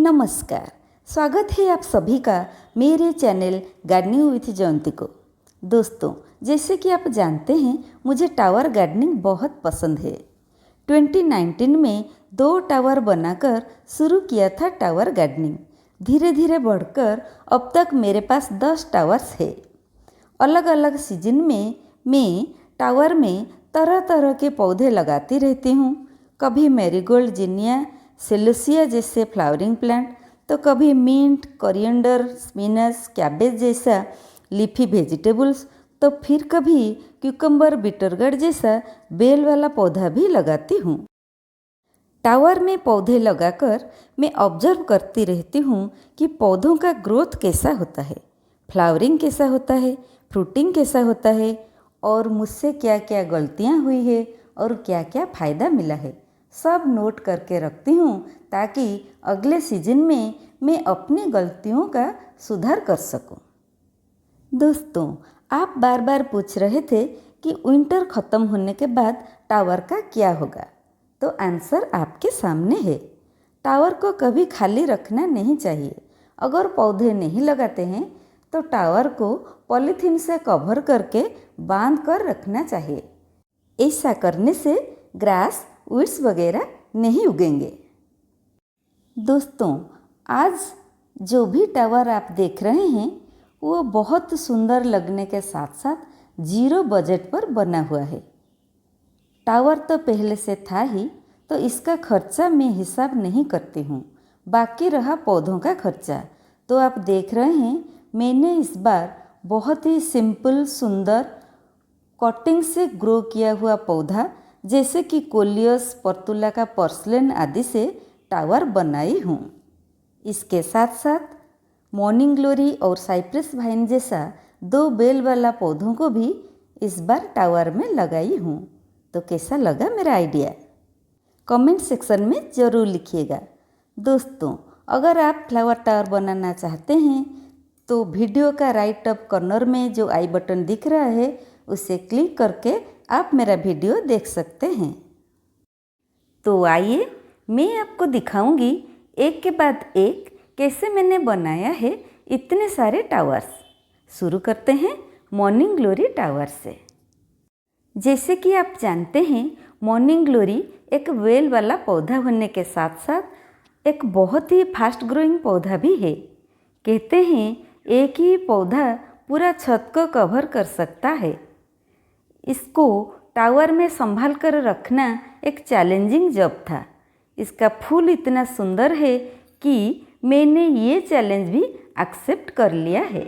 नमस्कार, स्वागत है आप सभी का मेरे चैनल गार्डनिंग विथ जयंती को। दोस्तों, जैसे कि आप जानते हैं मुझे टावर गार्डनिंग बहुत पसंद है। 2019 में 2 टावर बनाकर शुरू किया था टावर गार्डनिंग। धीरे धीरे बढ़कर अब तक मेरे पास 10 टावर्स है। अलग अलग सीजन में मैं टावर में तरह तरह के पौधे लगाती रहती हूँ। कभी मैरीगोल्ड, जिनिया, सेलोसिया जैसे फ्लावरिंग प्लांट, तो कभी मिंट, कोरिएंडर, स्पिनच, कैबेज जैसा लीफी वेजिटेबल्स, तो फिर कभी क्यूकम्बर, बिटरगर्ड जैसा बेल वाला पौधा भी लगाती हूँ। टावर में पौधे लगाकर मैं ऑब्जर्व करती रहती हूँ कि पौधों का ग्रोथ कैसा होता है, फ्लावरिंग कैसा होता है, फ्रूटिंग कैसा होता है, और मुझसे क्या क्या गलतियाँ हुई है और क्या क्या फ़ायदा मिला है, सब नोट करके रखती हूँ ताकि अगले सीजन में मैं अपनी गलतियों का सुधार कर सकूँ। दोस्तों, आप बार बार पूछ रहे थे कि विंटर ख़त्म होने के बाद टावर का क्या होगा, तो आंसर आपके सामने है। टावर को कभी खाली रखना नहीं चाहिए। अगर पौधे नहीं लगाते हैं तो टावर को पॉलीथीन से कवर करके बांध कर रखना चाहिए। ऐसा करने से ग्रास, वीड्स वगैरह नहीं उगेंगे। दोस्तों, आज जो भी टावर आप देख रहे हैं वो बहुत सुंदर लगने के साथ साथ 0 बजट पर बना हुआ है। टावर तो पहले से था ही, तो इसका खर्चा मैं हिसाब नहीं करती हूँ। बाकी रहा पौधों का खर्चा, तो आप देख रहे हैं मैंने इस बार बहुत ही सिंपल, सुंदर कटिंग से ग्रो किया हुआ पौधा जैसे कि कोलियस, पर्तुला का पोर्सिलेन आदि से टावर बनाई हूँ। इसके साथ साथ मॉर्निंग ग्लोरी और साइप्रस वाइन जैसा 2 बेल वाला पौधों को भी इस बार टावर में लगाई हूँ। तो कैसा लगा मेरा आइडिया, कमेंट सेक्शन में ज़रूर लिखिएगा। दोस्तों, अगर आप फ्लावर टावर बनाना चाहते हैं तो वीडियो का राइट अप कॉर्नर में जो आई बटन दिख रहा है उसे क्लिक करके आप मेरा वीडियो देख सकते हैं। तो आइए मैं आपको दिखाऊंगी एक के बाद एक कैसे मैंने बनाया है इतने सारे टावर्स। शुरू करते हैं मॉर्निंग ग्लोरी टावर से। जैसे कि आप जानते हैं मॉर्निंग ग्लोरी एक वेल वाला पौधा होने के साथ साथ एक बहुत ही फास्ट ग्रोइंग पौधा भी है। कहते हैं एक ही पौधा पूरा छत को कवर कर सकता है। इसको टावर में संभाल कर रखना एक चैलेंजिंग जॉब था। इसका फूल इतना सुंदर है कि मैंने ये चैलेंज भी एक्सेप्ट कर लिया है।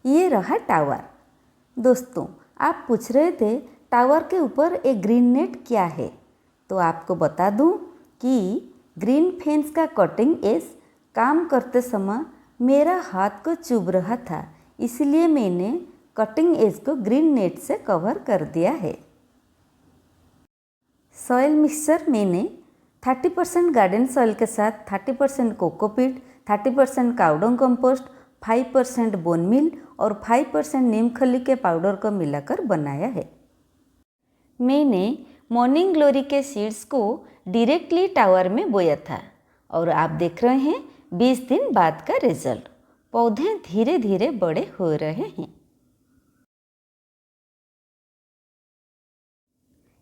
ये रहा टावर। दोस्तों, आप पूछ रहे थे टावर के ऊपर एक ग्रीन नेट क्या है, तो आपको बता दूं कि ग्रीन फेंस का कटिंग एज काम करते समय मेरा हाथ को चुभ रहा था, इसलिए मैंने कटिंग एज को ग्रीन नेट से कवर कर दिया है। सॉइल मिक्सचर मैंने 30% गार्डन सॉइल के साथ 30% cocopeat, 30% cow dung compost, 5% bone meal और 5% नीम खली के पाउडर को मिलाकर बनाया है। मैंने मॉर्निंग ग्लोरी के सीड्स को डायरेक्टली टावर में बोया था और आप देख रहे हैं 20 दिन बाद का रिजल्ट। पौधे धीरे धीरे बड़े हो रहे हैं।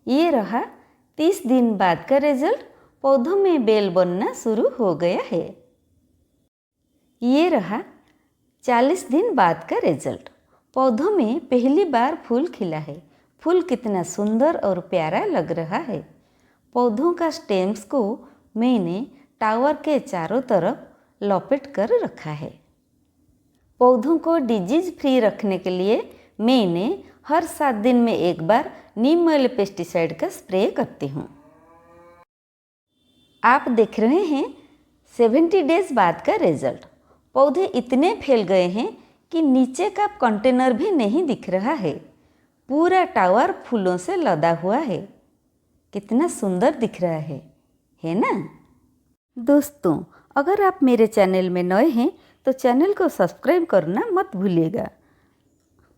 ये रहा 30 दिन बाद का रिजल्ट। पौधों में बेल बनना शुरू हो गया है। ये रहा 40 दिन बाद का रिजल्ट। पौधों में पहली बार फूल खिला है। फूल कितना सुंदर और प्यारा लग रहा है। पौधों का स्टेम्स को मैंने टावर के चारों तरफ लपेट कर रखा है। पौधों को डिजीज फ्री रखने के लिए मैंने हर 7 दिन में एक बार नीम ऑयल पेस्टिसाइड का स्प्रे करती हूँ। आप देख रहे हैं 70 डेज बाद का रिजल्ट। पौधे इतने फैल गए हैं कि नीचे का कंटेनर भी नहीं दिख रहा है। पूरा टावर फूलों से लदा हुआ है। कितना सुंदर दिख रहा है ना? दोस्तों, अगर आप मेरे चैनल में नए हैं तो चैनल को सब्सक्राइब करना मत भूलिएगा।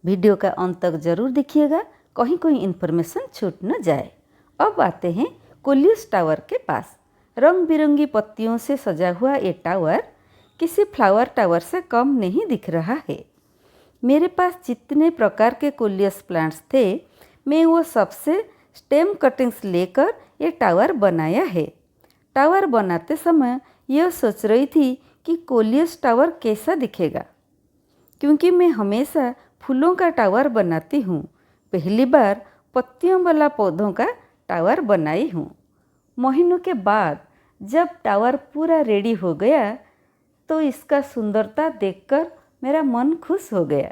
वीडियो का अंत तक ज़रूर देखिएगा, कहीं कोई इन्फॉर्मेशन छूट न जाए। अब आते हैं कोलियस टावर के पास। रंग बिरंगी पत्तियों से सजा हुआ ये टावर किसी फ्लावर टावर से कम नहीं दिख रहा है। मेरे पास जितने प्रकार के कोलियस प्लांट्स थे, मैं वो सबसे स्टेम कटिंग्स लेकर ये टावर बनाया है। टावर बनाते समय यह सोच रही थी कि कोलियस टावर कैसा दिखेगा, क्योंकि मैं हमेशा फूलों का टावर बनाती हूँ। पहली बार पत्तियों वाला पौधों का टावर बनाई हूँ। महीनों के बाद जब टावर पूरा रेडी हो गया तो इसका सुंदरता देखकर मेरा मन खुश हो गया।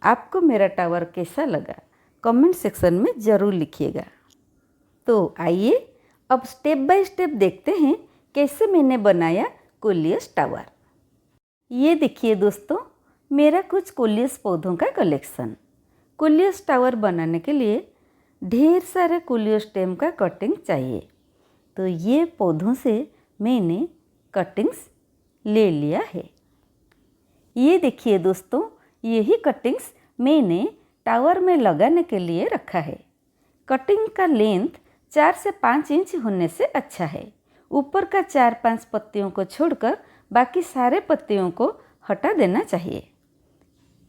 आपको मेरा टावर कैसा लगा कमेंट सेक्शन में ज़रूर लिखिएगा। तो आइए अब स्टेप बाय स्टेप देखते हैं कैसे मैंने बनाया कोलियस टावर। ये देखिए दोस्तों, मेरा कुछ कोलियस पौधों का कलेक्शन। कोलियस टावर बनाने के लिए ढेर सारे कोलियस स्टेम का कटिंग चाहिए, तो ये पौधों से मैंने कटिंग्स ले लिया है। ये देखिए दोस्तों, यही कटिंग्स मैंने टावर में लगाने के लिए रखा है। कटिंग का लेंथ 4 से 5 इंच होने से अच्छा है। ऊपर का 4-5 पत्तियों को छोड़कर बाकी सारे पत्तियों को हटा देना चाहिए।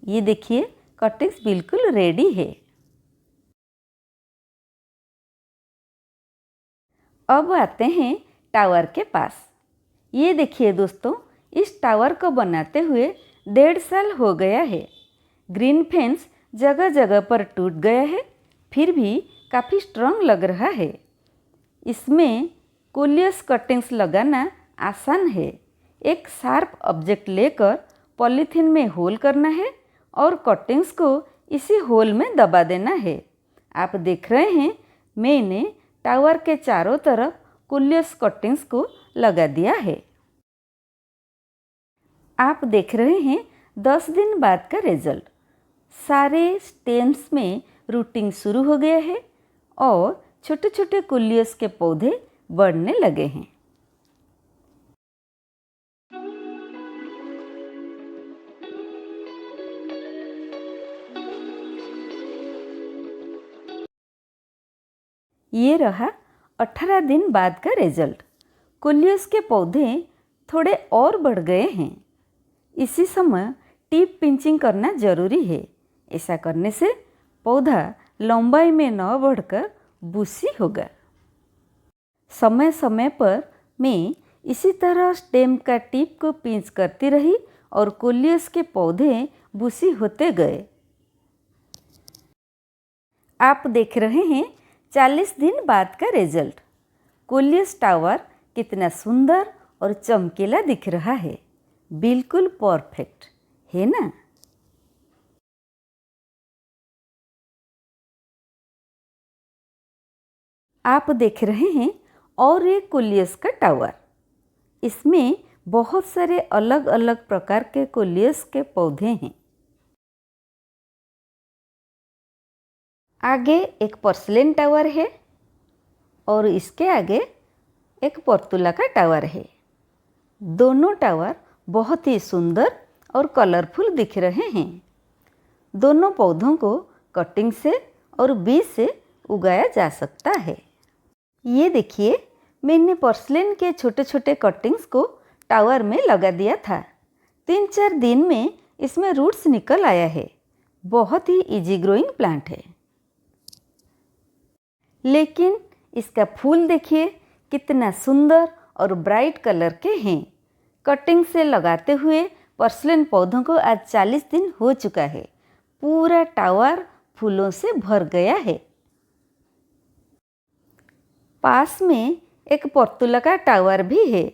ये देखिए, कटिंग्स बिल्कुल रेडी है। अब आते हैं टावर के पास। ये देखिए दोस्तों, इस टावर को बनाते हुए 1.5 साल हो गया है। ग्रीन फेंस जगह जगह पर टूट गया है, फिर भी काफ़ी स्ट्रॉन्ग लग रहा है। इसमें कोलियस कटिंग्स लगाना आसान है। एक शार्प ऑब्जेक्ट लेकर पॉलीथीन में होल करना है और कटिंग्स को इसी होल में दबा देना है। आप देख रहे हैं, मैंने टावर के चारों तरफ कोलियस कटिंग्स को लगा दिया है। आप देख रहे हैं 10 दिन बाद का रिजल्ट। सारे स्टेम्स में रूटिंग शुरू हो गया है और छोटे छोटे कोलियस के पौधे बढ़ने लगे हैं। ये रहा 18 दिन बाद का रिजल्ट। कोलियस के पौधे थोड़े और बढ़ गए हैं। इसी समय टिप पिंचिंग करना जरूरी है। ऐसा करने से पौधा लंबाई में न बढ़कर बुशी होगा। समय समय पर मैं इसी तरह स्टेम का टिप को पिंच करती रही और कोलियस के पौधे बुशी होते गए। आप देख रहे हैं 40 दिन बाद का रिजल्ट। कोलियस टावर कितना सुंदर और चमकीला दिख रहा है। बिल्कुल परफेक्ट है ना। आप देख रहे हैं और एक कोलियस का टावर। इसमें बहुत सारे अलग अलग प्रकार के कोलियस के पौधे हैं। आगे एक पोर्सिलेन टावर है और इसके आगे एक पोर्तुला का टावर है। दोनों टावर बहुत ही सुंदर और कलरफुल दिख रहे हैं। दोनों पौधों को कटिंग से और बीज से उगाया जा सकता है। ये देखिए, मैंने पोर्सिलेन के छोटे छोटे कटिंग्स को टावर में लगा दिया था। 3-4 दिन में इसमें रूट्स निकल आया है। बहुत ही इजी ग्रोइंग प्लांट है। लेकिन इसका फूल देखिए कितना सुंदर और ब्राइट कलर के हैं। कटिंग से लगाते हुए पोर्सिलेन पौधों को आज 40 दिन हो चुका है। पूरा टावर फूलों से भर गया है। पास में एक पोर्तुला का टावर भी है।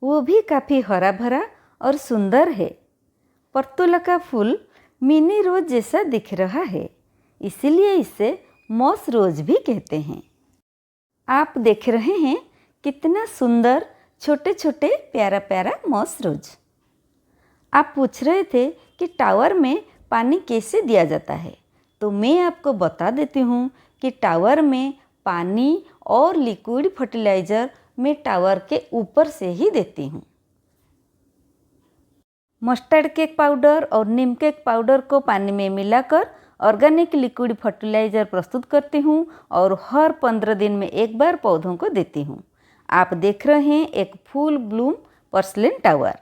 वो भी काफ़ी हरा भरा और सुंदर है। पोर्तुला का फूल मिनी रोज जैसा दिख रहा है, इसीलिए इसे मॉस रोज भी कहते हैं। आप देख रहे हैं कितना सुंदर छोटे छोटे प्यारा प्यारा मॉस रोज। आप पूछ रहे थे कि टावर में पानी कैसे दिया जाता है, तो मैं आपको बता देती हूँ कि टावर में पानी और लिक्विड फर्टिलाइज़र मैं टावर के ऊपर से ही देती हूँ। मस्टर्ड केक पाउडर और नीम केक पाउडर को पानी में मिलाकर ऑर्गेनिक लिक्विड फर्टिलाइज़र प्रस्तुत करती हूँ और हर 15 दिन में एक बार पौधों को देती हूँ। आप देख रहे हैं एक full Bloom porcelain tower.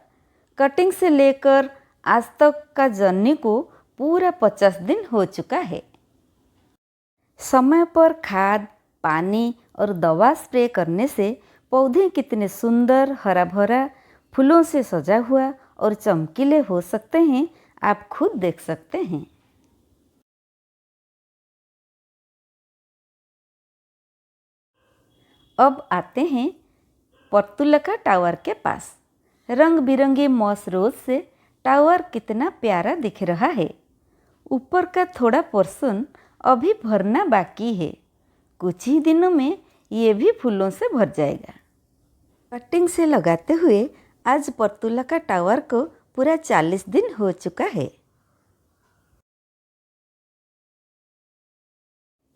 Cutting से लेकर आज तक का जर्नी को पूरा 50 दिन हो चुका है। समय पर खाद, पानी और दवा स्प्रे करने से पौधे कितने सुंदर, हरा भरा, फूलों से सजा हुआ और चमकीले हो सकते हैं, आप खुद देख सकते हैं। अब आते हैं पोर्तुलका टावर के पास। रंग बिरंगे मॉस रोज से टावर कितना प्यारा दिख रहा है। ऊपर का थोड़ा पोर्शन अभी भरना बाकी है। कुछ ही दिनों में ये भी फूलों से भर जाएगा। कटिंग से लगाते हुए आज पोर्तुलका टावर को पूरा 40 दिन हो चुका है।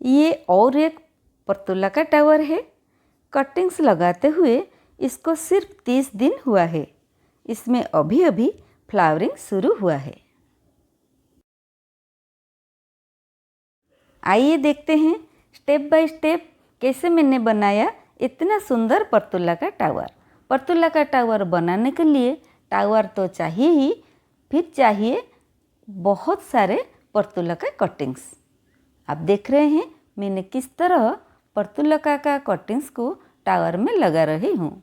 ये और एक पोर्तुलका टावर है। कटिंग्स लगाते हुए इसको सिर्फ 30 दिन हुआ है। इसमें अभी अभी फ्लावरिंग शुरू हुआ है। आइए देखते हैं स्टेप बाय स्टेप कैसे मैंने बनाया इतना सुंदर पोर्तुलका टावर। पोर्तुलका टावर बनाने के लिए टावर तो चाहिए ही, फिर चाहिए बहुत सारे पोर्तुलका कटिंग्स। आप देख रहे हैं मैंने किस तरह पोर्तुलका का कटिंग्स को टावर में लगा रही हूँ।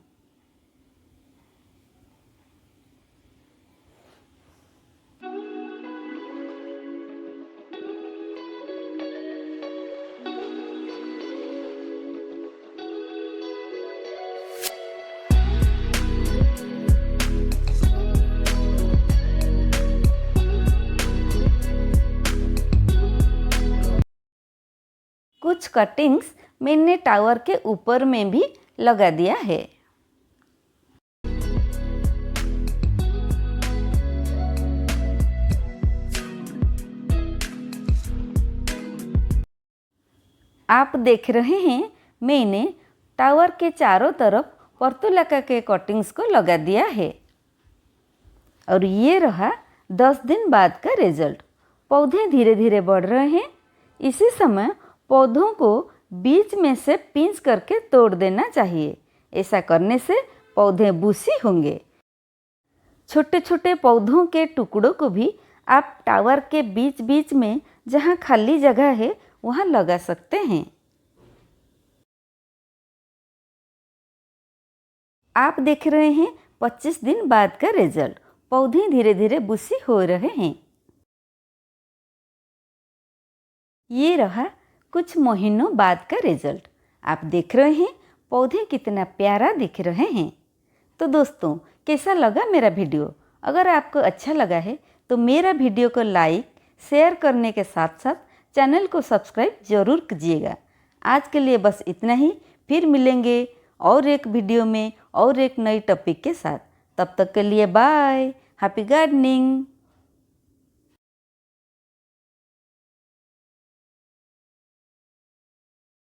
कुछ कटिंग्स मैंने टावर के ऊपर में भी लगा दिया है। आप देख रहे हैं मैंने टावर के चारों तरफ पोर्तुलका के कटिंग्स को लगा दिया है। और ये रहा 10 दिन बाद का रिजल्ट। पौधे धीरे धीरे बढ़ रहे हैं। इसी समय पौधों को बीच में से पिंच करके तोड़ देना चाहिए। ऐसा करने से पौधे बूसी होंगे। छोटे छोटे पौधों के टुकड़ों को भी आप टावर के बीच बीच में जहाँ खाली जगह है वहाँ लगा सकते हैं। आप देख रहे हैं 25 दिन बाद का रिजल्ट। पौधे धीरे धीरे बूसी हो रहे हैं। ये रहा कुछ महीनों बाद का रिजल्ट। आप देख रहे हैं पौधे कितना प्यारा दिख रहे हैं। तो दोस्तों, कैसा लगा मेरा वीडियो? अगर आपको अच्छा लगा है तो मेरा वीडियो को लाइक, शेयर करने के साथ साथ चैनल को सब्सक्राइब जरूर कीजिएगा। आज के लिए बस इतना ही। फिर मिलेंगे और एक वीडियो में और एक नई टॉपिक के साथ। तब तक के लिए बाय। Happy gardening.